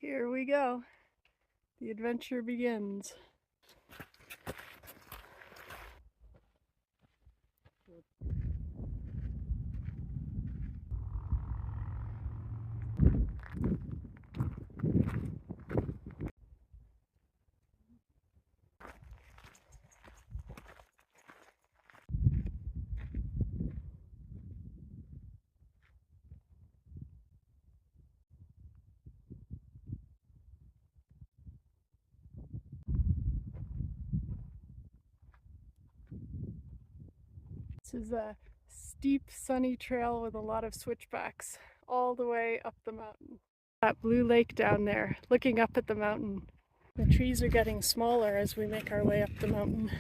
Here we go. The adventure begins. This is a steep, sunny trail with a lot of switchbacks all the way up the mountain. That blue lake down there, looking up at the mountain. The trees are getting smaller as we make our way up the mountain.